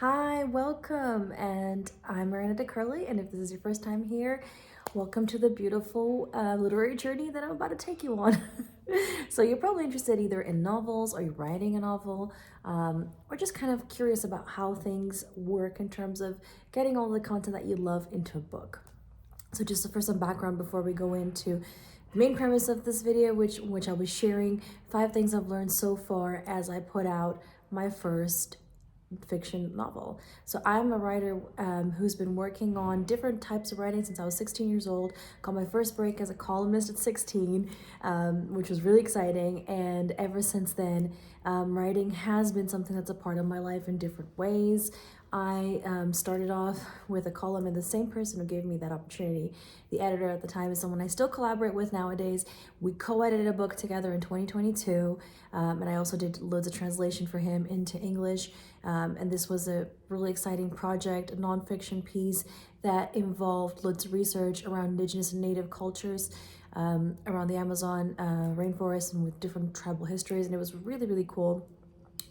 Hi, welcome, and I'm Miranda Curley, and if this is your first time here, welcome to the beautiful literary journey that I'm about to take you on. So you're probably interested either in novels, or you're writing a novel, or just kind of curious about how things work in terms of getting all the content that you love into a book. So just for some background before we go into the main premise of this video, which I'll be sharing 5 things I've learned so far as I put out my first fiction novel. So I'm a writer who's been working on different types of writing since I was 16 years old. Got my first break as a columnist at 16, which was really exciting. And ever since then, writing has been something that's a part of my life in different ways. I started off with a column, and the same person who gave me that opportunity, the editor at the time, is someone I still collaborate with nowadays. We co-edited a book together in 2022, and I also did loads of translation for him into English. And this was a really exciting project, a nonfiction piece that involved loads of research around Indigenous and Native cultures around the Amazon rainforest and with different tribal histories, and it was really, really cool.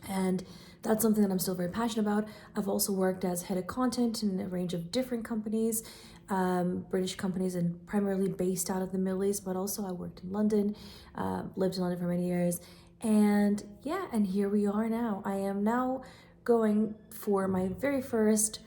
And that's something that I'm still very passionate about. I've also worked as head of content in a range of different companies, British companies, and primarily based out of the Middle East, but also I worked in London, lived in London for many years. And yeah, and here we are now. I am now going for my very first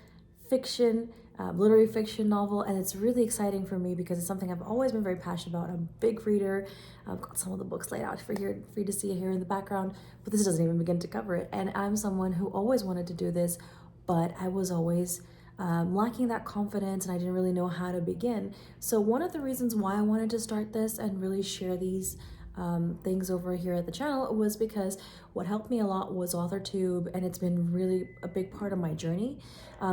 fiction, literary fiction novel, and it's really exciting for me because it's something I've always been very passionate about. I'm a big reader. I've got some of the books laid out for you to see here in the background, but this doesn't even begin to cover it. And I'm someone who always wanted to do this, but I was always lacking that confidence, and I didn't really know how to begin. So one of the reasons why I wanted to start this and really share these things over here at the channel was because what helped me a lot was authortube, and it's been really a big part of my journey.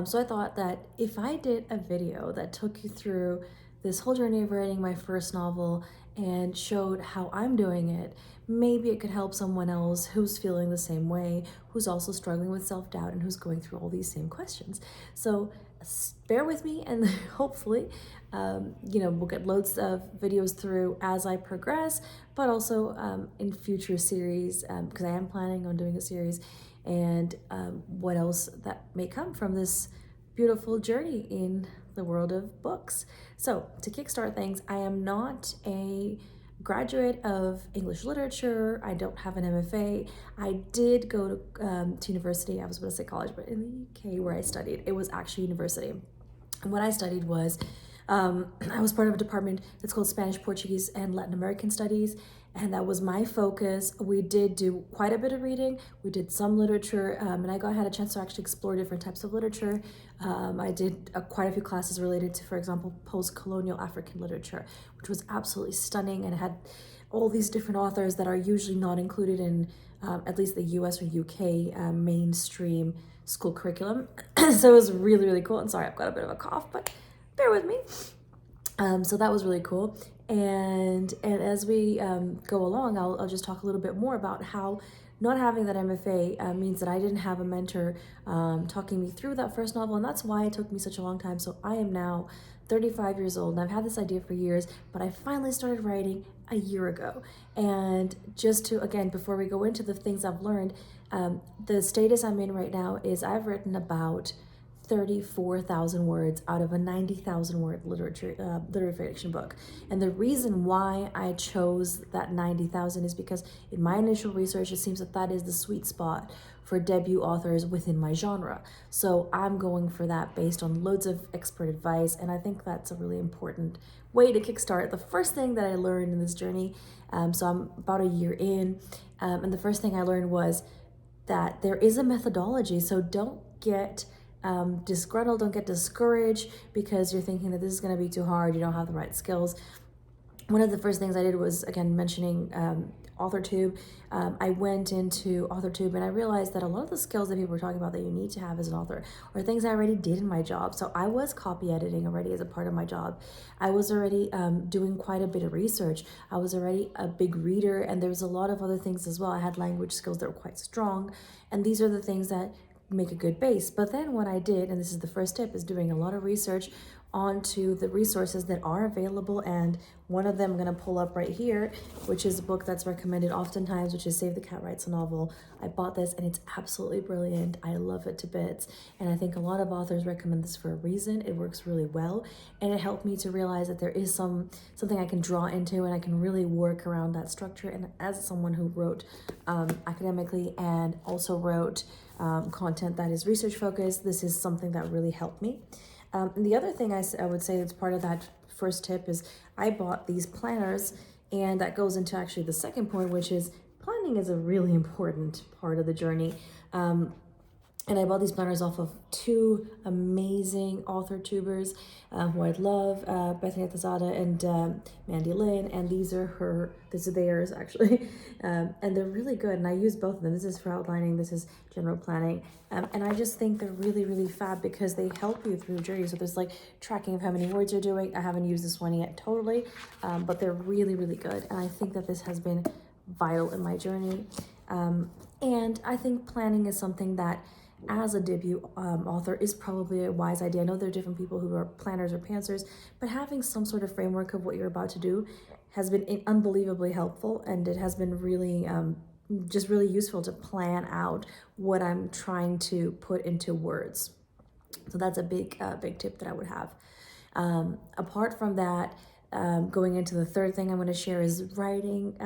So I thought that if I did a video that took you through this whole journey of writing my first novel and showed how I'm doing it, maybe it could help someone else who's feeling the same way, who's also struggling with self-doubt, and who's going through all these same questions. So bear with me, and hopefully we'll get loads of videos through as I progress, but also in future series, because I am planning on doing a series, and what else that may come from this beautiful journey in the world of books. So to kickstart things, I am not a graduate of English literature. I don't have an MFA. I did go to university. I was going to say college, but in the UK where I studied, it was actually university. And what I studied was, I was part of a department that's called Spanish, Portuguese, and Latin American Studies, and that was my focus. We did do quite a bit of reading. We did some literature, and I had a chance to actually explore different types of literature. I did quite a few classes related to, for example, post-colonial African literature, which was absolutely stunning, and had all these different authors that are usually not included in at least the US or UK mainstream school curriculum. So it was really, really cool. And sorry, I've got a bit of a cough, but bear with me. So that was really cool. And as we go along, I'll just talk a little bit more about how not having that MFA means that I didn't have a mentor talking me through that first novel, and that's why it took me such a long time. So I am now 35 years old, and I've had this idea for years, but I finally started writing a year ago. And just to, again, before we go into the things I've learned, the status I'm in right now is I've written about 34,000 words out of a 90,000 word literary fiction book. And the reason why I chose that 90,000 is because in my initial research, it seems that that is the sweet spot for debut authors within my genre. So I'm going for that based on loads of expert advice, and I think that's a really important way to kickstart. The first thing that I learned in this journey, so I'm about a year in, and the first thing I learned was that there is a methodology. So don't get disgruntled, don't get discouraged because you're thinking that this is going to be too hard, you don't have the right skills. One of the first things I did was, again, mentioning authortube. I went into authortube, and I realized that a lot of the skills that people were talking about that you need to have as an author are things I already did in my job. So I was copy editing already as a part of my job. I was already doing quite a bit of research. I was already a big reader, and there was a lot of other things as well. I had language skills that were quite strong, and these are the things that make a good base. But then what I did, and this is the first tip, is doing a lot of research onto the resources that are available. And one of them I'm going to pull up right here, which is a book that's recommended oftentimes, which is Save the Cat Writes a Novel. I bought this and it's absolutely brilliant. I love it to bits. And I think a lot of authors recommend this for a reason. It works really well. And it helped me to realize that there is something I can draw into, and I can really work around that structure. And as someone who wrote academically and also wrote content that is research focused, this is something that really helped me. And the other thing I would say that's part of that first tip is I bought these planners, and that goes into actually the second point, which is planning is a really important part of the journey. And I bought these planners off of two amazing author tubers who I love, Bethany Athazada and Mandy Lynn, and these are theirs actually. And they're really good, and I use both of them. This is for outlining, this is general planning. And I just think they're really, really fab because they help you through the journey. So there's like tracking of how many words you're doing. I haven't used this one yet totally, but they're really, really good. And I think that this has been vital in my journey. And I think planning is something that as a debut author is probably a wise idea. I know there are different people who are planners or pantsers, but having some sort of framework of what you're about to do has been unbelievably helpful, and it has been really just really useful to plan out what I'm trying to put into words. So that's a big tip that I would have. Apart from that, going into the third thing I'm going to share is writing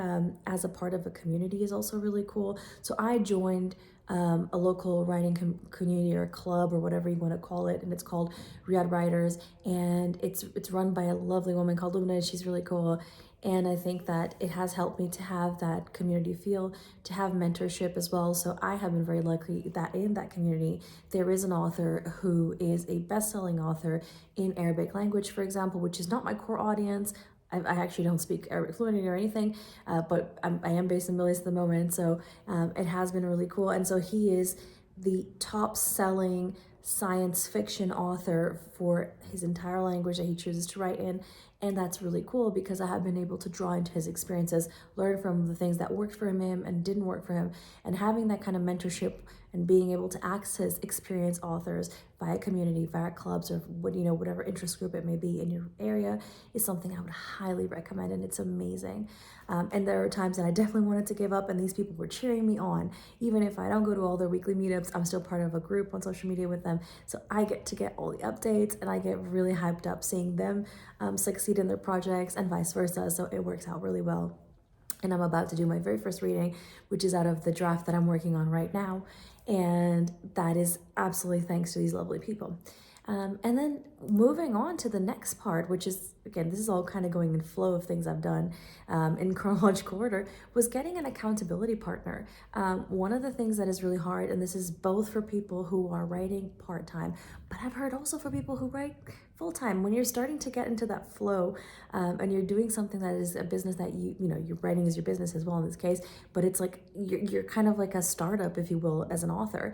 as a part of a community is also really cool. So I joined a local writing community or club or whatever you want to call it, and it's called Riyadh Writers, and it's run by a lovely woman called Luna. She's really cool, and I think that it has helped me to have that community feel, to have mentorship as well. So I have been very lucky that in that community there is an author who is a best-selling author in Arabic language, for example, which is not my core audience. I actually don't speak Arabic fluently or anything, but I am based in Middle East at the moment, so it has been really cool. And so he is the top-selling science fiction author for his entire language that he chooses to write in, and that's really cool because I have been able to draw into his experiences, learn from the things that worked for him and didn't work for him, and having that kind of mentorship and being able to access experienced authors via community, via clubs, or whatever interest group it may be in your area is something I would highly recommend, and it's amazing. And there are times that I definitely wanted to give up, and these people were cheering me on. Even if I don't go to all their weekly meetups, I'm still part of a group on social media with them, so I get to get all the updates, and I get really hyped up seeing them succeed in their projects and vice versa, so it works out really well. And I'm about to do my very first reading, which is out of the draft that I'm working on right now. And that is absolutely thanks to these lovely people. And then moving on to the next part, which is, again, this is all kind of going in flow of things I've done in chronological order, was getting an accountability partner. One of the things that is really hard, and this is both for people who are writing part-time, but I've heard also for people who write full-time, when you're starting to get into that flow and you're doing something that is a business that your writing is your business as well in this case, but it's like you're kind of like a startup, if you will, as an author.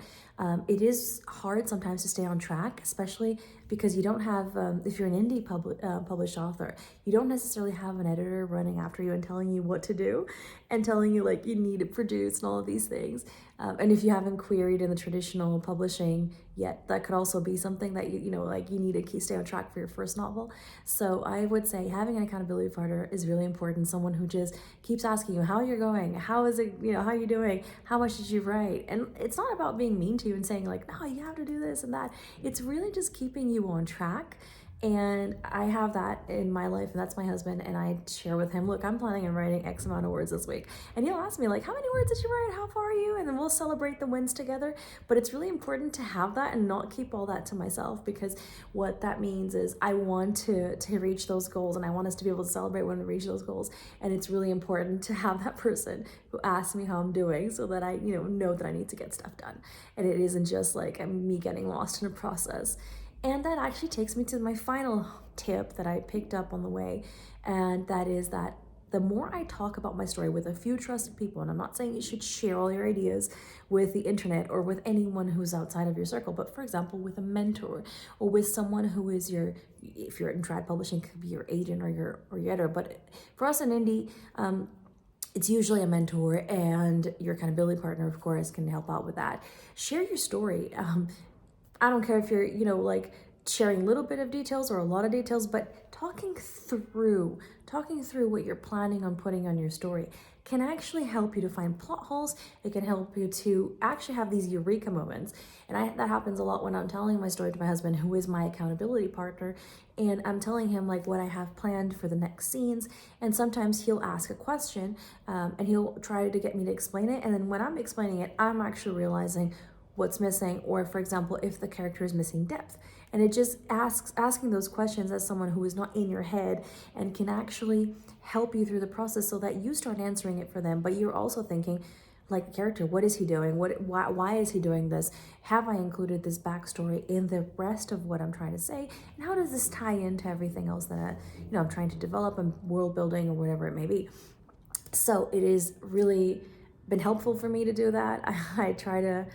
It is hard sometimes to stay on track, especially because you don't have, if you're an indie published author, you don't necessarily have an editor running after you and telling you what to do and telling you like you need to produce and all of these things. And if you haven't queried in the traditional publishing yet, that could also be something that you need to stay on track for your first novel. So I would say having an accountability partner is really important. Someone who just keeps asking you how you're going, how is it, how are you doing, how much did you write? And it's not about being mean to you and saying like, no, you have to do this and that. It's really just keeping you on track. And I have that in my life, and that's my husband, and I share with him, look, I'm planning on writing X amount of words this week. And he'll ask me like, how many words did you write? How far are you? And then we'll celebrate the wins together. But it's really important to have that and not keep all that to myself, because what that means is I want to reach those goals, and I want us to be able to celebrate when we reach those goals. And it's really important to have that person who asks me how I'm doing so that I, know that I need to get stuff done. And it isn't just like me getting lost in a process. And that actually takes me to my final tip that I picked up on the way, and that is that the more I talk about my story with a few trusted people, and I'm not saying you should share all your ideas with the internet or with anyone who's outside of your circle, but for example, with a mentor or with someone who is if you're in trad publishing, could be your agent or your editor. But for us in indie, it's usually a mentor, and your accountability partner, of course, can help out with that. Share your story. I don't care if you're, like sharing a little bit of details or a lot of details, but talking through what you're planning on putting on your story can actually help you to find plot holes. It can help you to actually have these eureka moments. And that happens a lot when I'm telling my story to my husband, who is my accountability partner, and I'm telling him like what I have planned for the next scenes. And sometimes he'll ask a question, and he'll try to get me to explain it. And then when I'm explaining it, I'm actually realizing what's missing, or for example, if the character is missing depth. And it just asking those questions as someone who is not in your head and can actually help you through the process, so that you start answering it for them, but you're also thinking like the character, what is he doing? Why is he doing this? Have I included this backstory in the rest of what I'm trying to say? And how does this tie into everything else that I'm trying to develop, and world building or whatever it may be? So it is really been helpful for me to do that. I try to,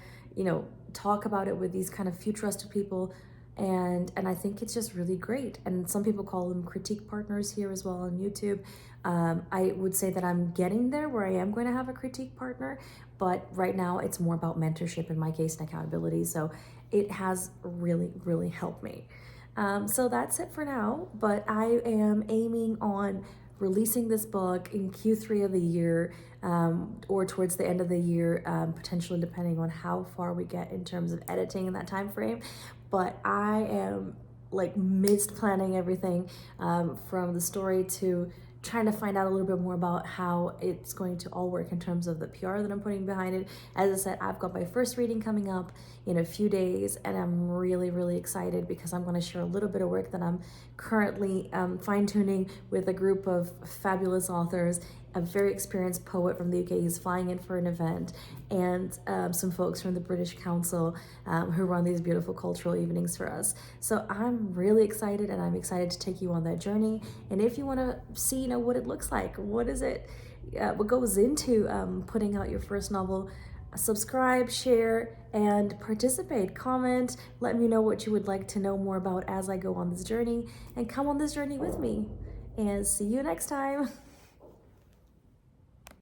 talk about it with these kind of few trusted people, and I think it's just really great. And some people call them critique partners here as well on YouTube. I would say that I'm getting there where I am going to have a critique partner, but right now it's more about mentorship in my case and accountability. So it has really, really helped me. So that's it for now, but I am aiming on releasing this book in Q3 of the year, or towards the end of the year, potentially, depending on how far we get in terms of editing in that time frame. But I am like midst planning everything, from the story to trying to find out a little bit more about how it's going to all work in terms of the PR that I'm putting behind it. As I said, I've got my first reading coming up in a few days, and I'm really, really excited because I'm going to share a little bit of work that I'm currently fine-tuning with a group of fabulous authors, a very experienced poet from the UK who's flying in for an event, and some folks from the British Council, who run these beautiful cultural evenings for us. So I'm really excited, and I'm excited to take you on that journey. And if you want to see, what it looks like, what goes into putting out your first novel, subscribe, share, and participate. Comment, let me know what you would like to know more about as I go on this journey, and come on this journey with me. And see you next time.